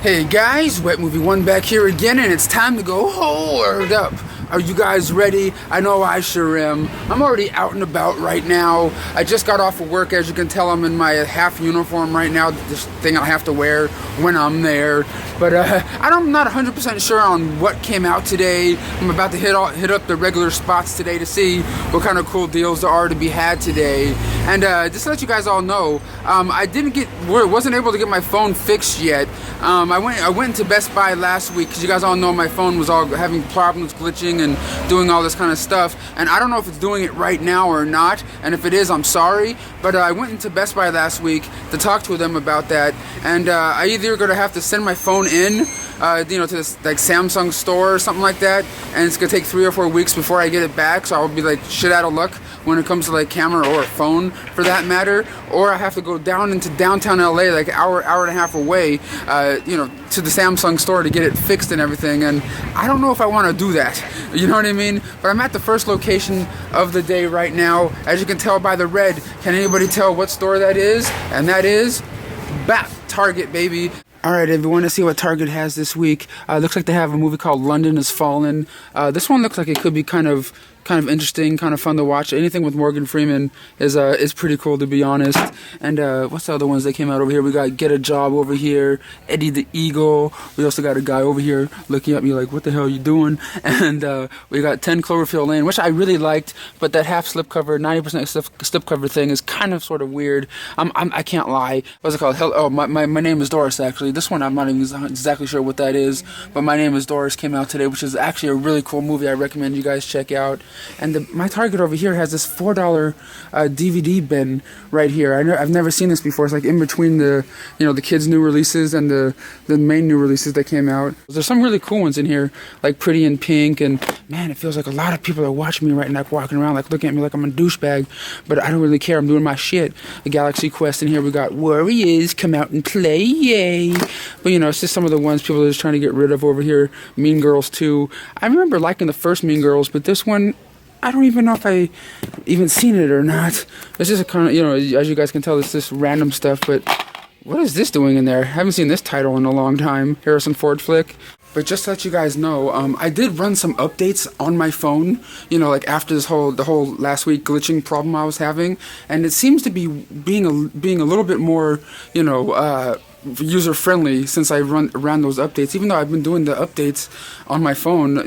Hey guys, Wet Movie 1 back here again, and it's time to go hoard up. Are you guys ready? I know I sure am. I'm already out and about right now. I just got off of work. As you can tell, I'm in my half uniform right now, this thing I have to wear when I'm there. But I'm not 100% sure on what came out today. I'm about to hit up the regular spots today to see what kind of cool deals there are to be had today. And just to let you guys all know, I wasn't able to get my phone fixed yet. I went to Best Buy last week because you guys all know my phone was all having problems glitching and doing all this kind of stuff, and I don't know if it's doing it right now or not, and if it is, I'm sorry, but I went into Best Buy last week to talk to them about that, and I either gonna have to send my phone in to this like Samsung store or something like that, and it's gonna take 3 or 4 weeks before I get it back, so I'll be like shit out of luck when it comes to like camera or a phone for that matter, or I have to go down into downtown LA, like an hour and a half away, to the Samsung store to get it fixed and everything, and I don't know if I want to do that, you know what I mean? But I'm at the first location of the day right now. As you can tell by the red, can anybody tell what store that is? And that is Target, baby. Alright everyone, let's see what Target has this week. Looks like they have a movie called London Has Fallen. This one looks like it could be kind of interesting, kind of fun to watch. Anything with Morgan Freeman is pretty cool, to be honest. And what's the other ones that came out over here? We got Get a Job over here, Eddie the Eagle. We also got a guy over here looking at me like, what the hell are you doing? And we got 10 Cloverfield Lane, which I really liked, but that half slipcover, 90% slipcover thing is kind of sort of weird. I can't lie. What's it called? Oh, my name is Doris, actually. This one I'm not even exactly sure what that is, but My Name is Doris came out today, which is actually a really cool movie. I recommend you guys check out. And my Target over here has this $4 DVD bin right here. I've never seen this before. It's like in between the kids' new releases and the main new releases that came out. There's some really cool ones in here, like Pretty in Pink, and man, it feels like a lot of people are watching me right now, walking around like looking at me like I'm a douchebag, but I don't really care. I'm doing my shit. The Galaxy Quest in here. We got Warriors, come out and play, yay! But it's just some of the ones people are just trying to get rid of over here. Mean Girls 2. I remember liking the first Mean Girls, but this one, I don't even know if I even seen it or not. It's just a kind of, as you guys can tell, it's just random stuff, but what is this doing in there? I haven't seen this title in a long time. Harrison Ford flick. But just to let you guys know, I did run some updates on my phone, like after the whole last week glitching problem I was having, and it seems to be being a little bit more, user friendly since I ran those updates. Even though I've been doing the updates on my phone,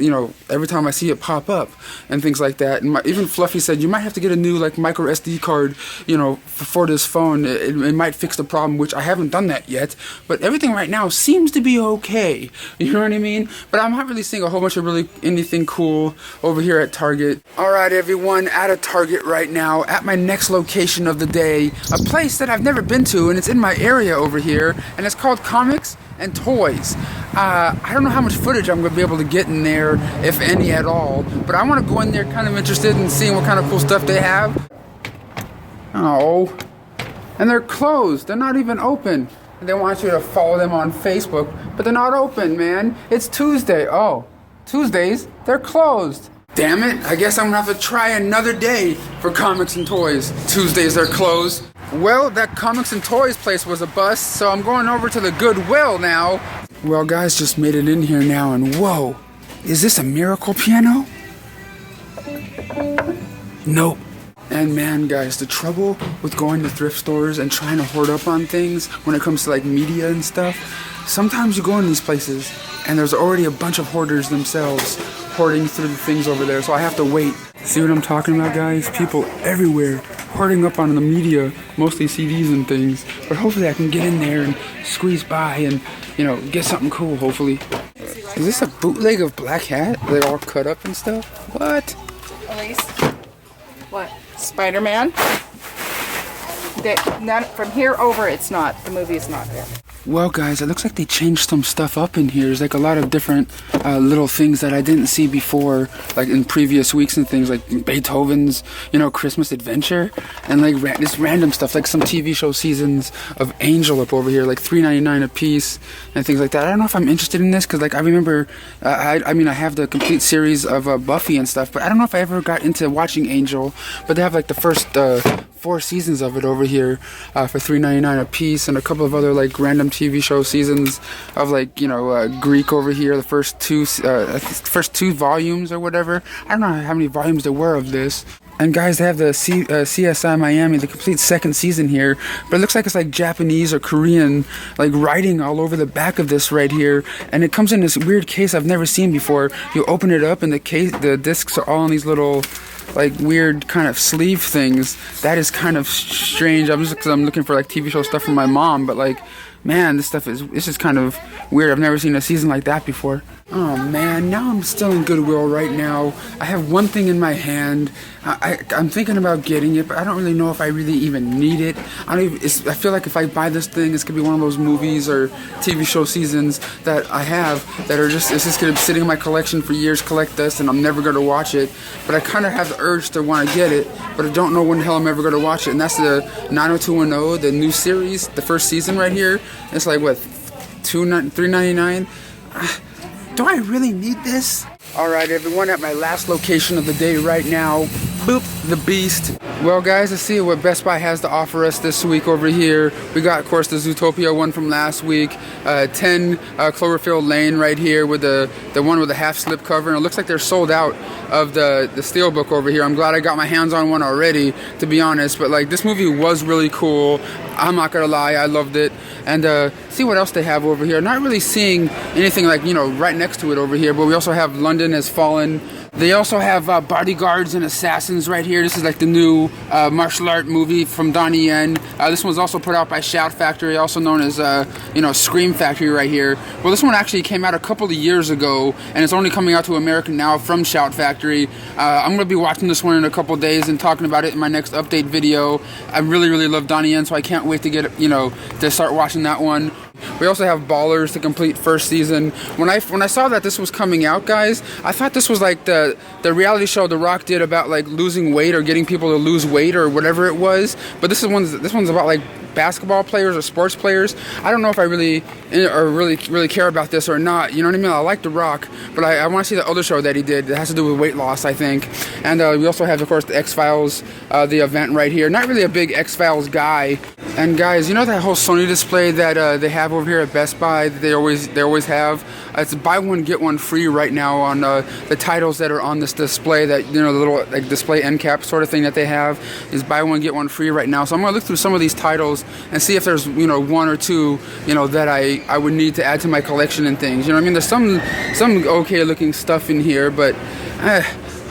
every time I see it pop up and things like that. And even Fluffy said you might have to get a new like micro SD card, for this phone. It might fix the problem, which I haven't done that yet. But everything right now seems to be okay. You know what I mean? But I'm not really seeing a whole bunch of really anything cool over here at Target. All right, everyone, at a Target right now, at my next location of the day, a place that I've never been to, and it's in my area over here. And it's called Comics and Toys. I don't know how much footage I'm going to be able to get in there, if any at all, but I want to go in there kind of interested in seeing what kind of cool stuff they have. Oh, and they're closed. They're not even open. They want you to follow them on Facebook, but they're not open, man. It's Tuesday. Oh, Tuesdays, they're closed. Damn it, I guess I'm going to have to try another day for Comics and Toys. Tuesdays are closed. Well, that Comics and Toys place was a bust, so I'm going over to the Goodwill now. Well, guys, just made it in here now, and whoa, is this a miracle piano? Nope. And man, guys, the trouble with going to thrift stores and trying to hoard up on things when it comes to like media and stuff, sometimes you go in these places and there's already a bunch of hoarders themselves hoarding through the things over there, so I have to wait. See what I'm talking about, guys? People everywhere hoarding up on the media, mostly CDs and things, but hopefully I can get in there and squeeze by and, get something cool, hopefully. Is this a bootleg of Black Hat? They're all cut up and stuff? What? Elise? What? Spider-Man? Not from here over, it's not. The movie is not there. Well, guys, it looks like they changed some stuff up in here. There's like a lot of different little things that I didn't see before, like in previous weeks and things, like Beethoven's, Christmas Adventure, and like this random stuff, like some TV show seasons of Angel up over here, like $3.99 a piece and things like that. I don't know if I'm interested in this because, like, I remember, I have the complete series of Buffy and stuff, but I don't know if I ever got into watching Angel. But they have like the first 4 seasons of it over here for $3.99 a piece, and a couple of other like random TV show seasons of like Greek over here. The first two volumes or whatever. I don't know how many volumes there were of this. And guys, they have the CSI Miami, the complete second season here, but it looks like it's like Japanese or Korean, like writing all over the back of this right here. And it comes in this weird case I've never seen before. You open it up and the discs are all in these little like weird kind of sleeve things. That is kind of strange. I'm looking for like TV show stuff from my mom, but like, man, this is kind of weird. I've never seen a season like that before. Oh man, now I'm still in Goodwill right now. I have one thing in my hand. I'm thinking about getting it, but I don't really know if I really even need it. I feel like if I buy this thing, it's gonna be one of those movies or TV show seasons that I have that are it's just gonna be sitting in my collection for years, collect this, and I'm never gonna watch it. But I kind of have the urge to want to get it, but I don't know when the hell I'm ever gonna watch it. And that's the 90210, the new series, the first season right here. It's like what, $3.99? Do I really need this? Alright everyone, at my last location of the day right now. Boop, the beast. Well guys, let's see what Best Buy has to offer us this week over here. We got, of course, the Zootopia one from last week. 10 Cloverfield Lane right here with the one with the half slip cover. And it looks like they're sold out of the Steelbook over here. I'm glad I got my hands on one already, to be honest. But like, this movie was really cool. I'm not gonna lie, I loved it. And see what else they have over here. Not really seeing anything like, right next to it over here, but we also have London Has Fallen. They also have Bodyguards and Assassins right here. This is like the new martial art movie from Donnie Yen. This one's also put out by Shout Factory, also known as Scream Factory right here. Well, this one actually came out a couple of years ago, and it's only coming out to America now from Shout Factory. I'm gonna be watching this one in a couple of days and talking about it in my next update video. I really, really love Donnie Yen, so I can't wait to get to start watching that one. We also have Ballers, the complete first season. When I saw that this was coming out, guys, I thought this was like the reality show The Rock did about like losing weight or getting people to lose weight or whatever it was. But this one's about like basketball players or sports players. I don't know if I really care about this or not. You know what I mean? I like The Rock, but I want to see the other show that he did that has to do with weight loss, I think. And we also have, of course, the X-Files, the event right here. Not really a big X-Files guy. And guys, that whole Sony display that they have over here at Best Buy that they always have? It's buy one get one free right now on the titles that are on this display. That the little like display end cap sort of thing that they have is buy one get one free right now. So I'm gonna look through some of these titles and see if there's one or two that I would need to add to my collection and things. You know what I mean? There's some okay looking stuff in here, but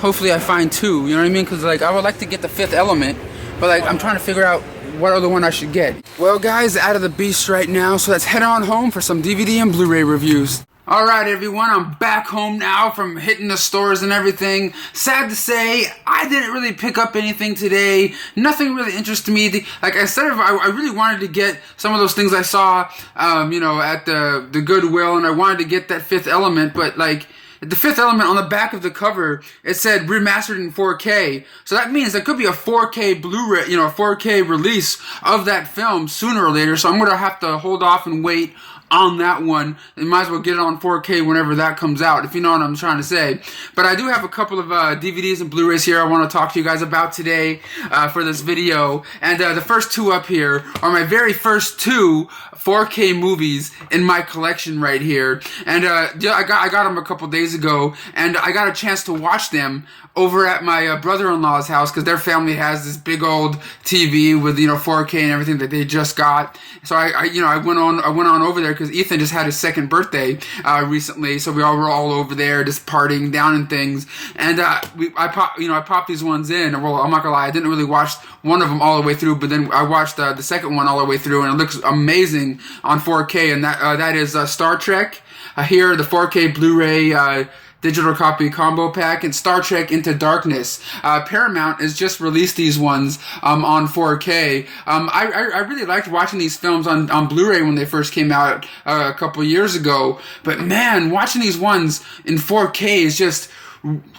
hopefully I find two. You know what I mean? Because like I would like to get the Fifth Element, but like I'm trying to figure out what other one I should get. Well guys, out of the beast right now, so let's head on home for some DVD and Blu-ray reviews. Alright everyone, I'm back home now from hitting the stores and everything. Sad to say, I didn't really pick up anything today. Nothing really interested me. Like I said, I really wanted to get some of those things I saw, at the Goodwill, and I wanted to get that Fifth Element, but like, the Fifth Element on the back of the cover, it said remastered in 4K. So that means there could be a 4K Blu-ray, a 4K release of that film sooner or later. So I'm going to have to hold off and wait on that one. You might as well get it on 4K whenever that comes out, if you know what I'm trying to say. But I do have a couple of DVDs and Blu-rays here I want to talk to you guys about today for this video. And the first two up here are my very first two 4K movies in my collection right here. And I got them a couple days ago, and I got a chance to watch them over at my brother-in-law's house, because their family has this big old TV with 4K and everything that they just got. So I went on over there because Ethan just had his second birthday recently, so we all were all over there just partying down and things. And I popped these ones in. Well, I'm not gonna lie, I didn't really watch one of them all the way through, but then I watched the second one all the way through, and it looks amazing on 4K. And that is Star Trek. Here, the 4K Blu-ray digital copy combo pack, and Star Trek Into Darkness. Paramount has just released these ones on 4K. I really liked watching these films on Blu-ray when they first came out a couple years ago, but man, watching these ones in 4K is just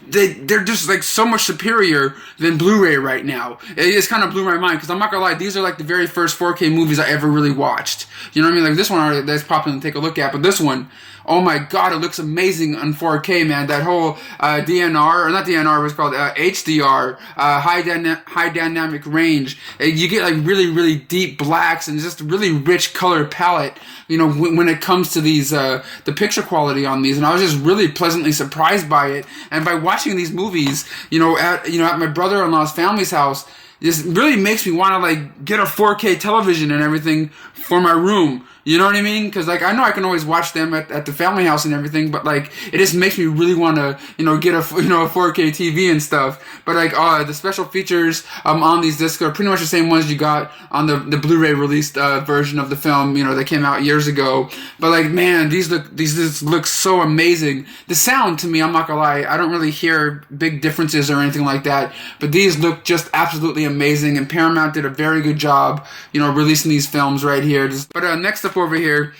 they're just like so much superior than Blu-ray right now. It just kind of blew my mind because I'm not gonna lie, these are like the very first 4K movies I ever really watched. You know what I mean? Like this one that's popping to take a look at, but this one, oh my god, it looks amazing on 4K, man. That whole DNR, or not DNR, what's called HDR, high dynamic range. You get like really, really deep blacks and just a really rich color palette, you know, when it comes to these, the picture quality on these. And I was just really pleasantly surprised by it. And by watching these movies, at my brother-in-law's family's house, this really makes me want to like get a 4K television and everything for my room. You know what I mean? Because like I know I can always watch them at the family house and everything, but like it just makes me really want to get a 4K TV and stuff. But like the special features on these discs are pretty much the same ones you got on the Blu-ray released version of the film. That came out years ago. But like man, these look so amazing. The sound to me, I'm not gonna lie, I don't really hear big differences or anything like that. But these look just absolutely amazing, and Paramount did a very good job releasing these films right here. But next up over here,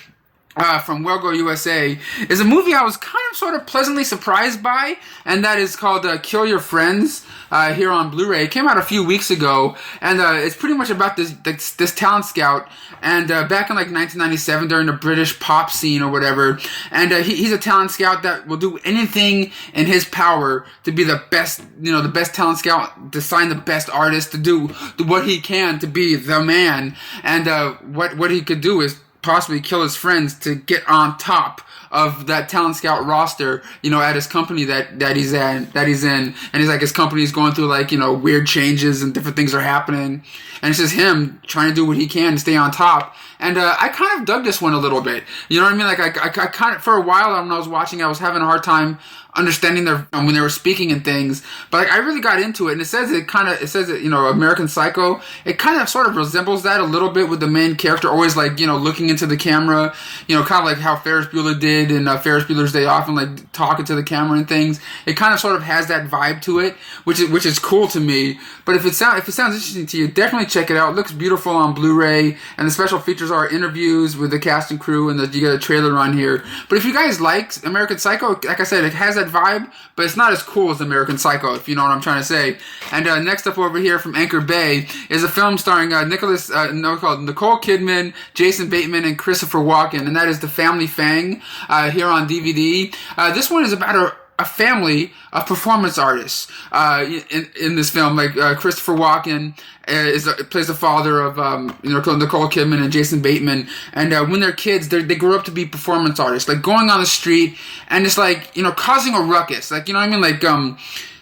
from Wellgo USA, is a movie I was kind of sort of pleasantly surprised by, and that is called Kill Your Friends, here on Blu-ray. It came out a few weeks ago, and it's pretty much about this talent scout, and back in like 1997 during the British pop scene or whatever, and he's a talent scout that will do anything in his power to be the best, the best talent scout, to sign the best artist, to do what he can to be the man, and what he could do is possibly kill his friends to get on top of that talent scout roster, at his company that he's in, and he's like, his company's going through like, weird changes and different things are happening, and it's just him trying to do what he can to stay on top. And I kind of dug this one a little bit. You know what I mean? Like I kind of, for a while when I was watching, I was having a hard time understanding their when they were speaking and things, but like, I really got into it. And it says American Psycho, it kind of sort of resembles that a little bit, with the main character always like looking into the camera, kind of like how Ferris Bueller did in Ferris Bueller's Day Off, and like talking to the camera and things. It kind of sort of has that vibe to it, which is cool to me. But if it sounds interesting to you, definitely check it out. It looks beautiful on Blu-ray, and the special features are interviews with the cast and crew, and you get a trailer on here. But if you guys like American Psycho, like I said, it has that vibe, but it's not as cool as American Psycho, if you know what I'm trying to say. And next up over here from Anchor Bay is a film starring Nicole Kidman, Jason Bateman, and Christopher Walken, and that is The Family Fang, here on DVD. This one is about a family of performance artists in this film. Like Christopher Walken plays the father of Nicole Kidman and Jason Bateman, and when they're kids, they grow up to be performance artists, like going on the street and just like causing a ruckus, like what I mean, like going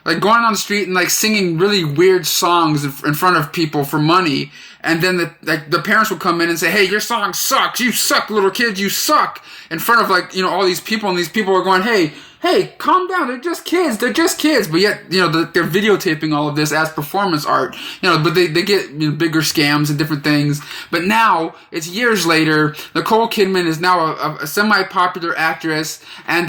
on the street and like singing really weird songs in front of people for money. And then the parents will come in and say, "Hey, your song sucks. You suck, little kids. You suck." In front of like all these people, and these people are going, Hey, calm down. They're just kids. But yet, they're videotaping all of this as performance art. But they get bigger scams and different things. But now it's years later. Nicole Kidman is now a semi-popular actress, and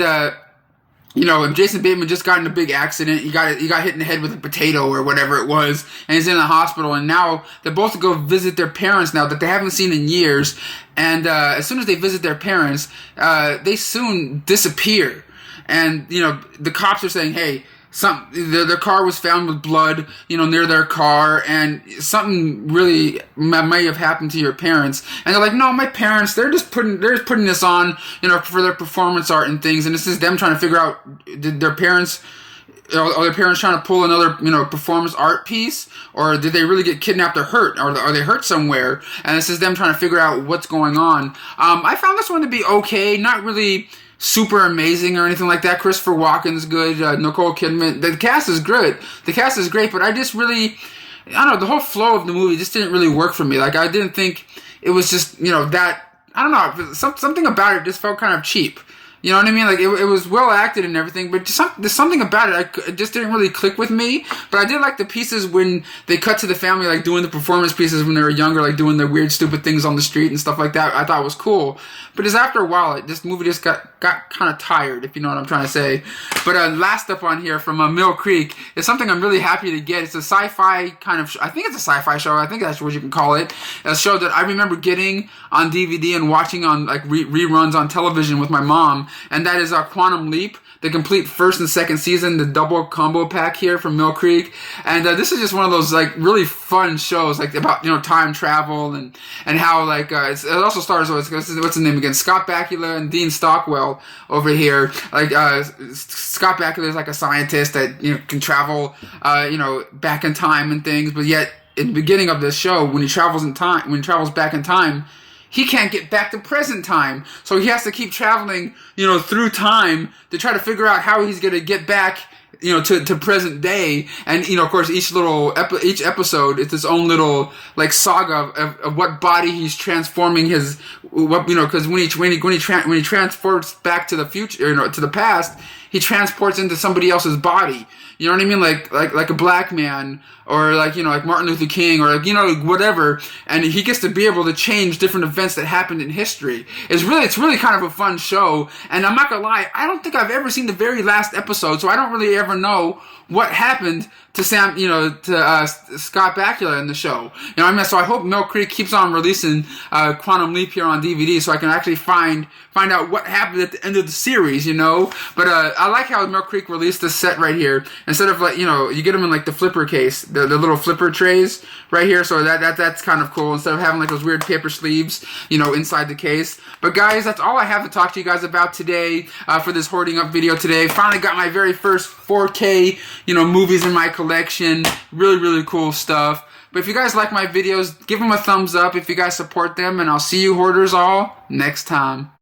Jason Bateman just got in a big accident. He got hit in the head with a potato or whatever it was, and he's in the hospital. And now they're both go visit their parents now that they haven't seen in years. And as soon as they visit their parents, they soon disappear. And the cops are saying, "Hey, their car was found with blood, near their car, and something really may have happened to your parents." And they're like, "No, my parents, they're just putting this on, for their performance art and things." And this is them trying to figure out, did their parents, are their parents trying to pull another, performance art piece, or did they really get kidnapped or hurt, or are they hurt somewhere? And this is them trying to figure out what's going on. I found this one to be okay, not really super amazing or anything like that. Christopher Walken's good. Nicole Kidman. The cast is good. The cast is great, but I just really, I don't know, the whole flow of the movie just didn't really work for me. Like, I didn't think it was just, that, I don't know, something about it just felt kind of cheap. You know what I mean? Like, it was well acted and everything, but there's something about it. It just didn't really click with me. But I did like the pieces when they cut to the family, like, doing the performance pieces when they were younger, like, doing their weird, stupid things on the street and stuff like that. I thought it was cool. But just after a while, this movie just got kind of tired, if you know what I'm trying to say. But last up on here from Mill Creek is something I'm really happy to get. It's a sci-fi kind of, I think it's a sci-fi show. I think that's what you can call it. A show that I remember getting on DVD and watching on, like, reruns on television with my mom. and that is Quantum Leap, the complete first and second season, the double combo pack here from Mill Creek. And this is just one of those like really fun shows, like about time travel and how like it also stars what's the name again, Scott Bakula and Dean Stockwell over here. Like Scott Bakula is like a scientist that can travel back in time and things, but yet in the beginning of this show, when he travels back in time, he can't get back to present time. So he has to keep traveling, through time to try to figure out how he's going to get back, to present day. And, of course, each episode is its own little, like, saga of what body he's transforming because when he transports back to the future, to the past, he transports into somebody else's body. You know what I mean? Like a black man, or like Martin Luther King, or whatever. And he gets to be able to change different events that happened in history. It's really kind of a fun show. And I'm not gonna lie, I don't think I've ever seen the very last episode, so I don't really ever know what happened to Scott Bakula in the show. So I hope Mill Creek keeps on releasing Quantum Leap here on DVD, so I can actually find out what happened at the end of the series. But I like how Mill Creek released this set right here. Instead of you get them in like the flipper case, the little flipper trays right here. So that's kind of cool. Instead of having like those weird paper sleeves, inside the case. But guys, that's all I have to talk to you guys about today for this hoarding up video today. Finally got my very first 4K, movies in my collection. Really, really cool stuff. But if you guys like my videos, give them a thumbs up if you guys support them, and I'll see you hoarders all next time.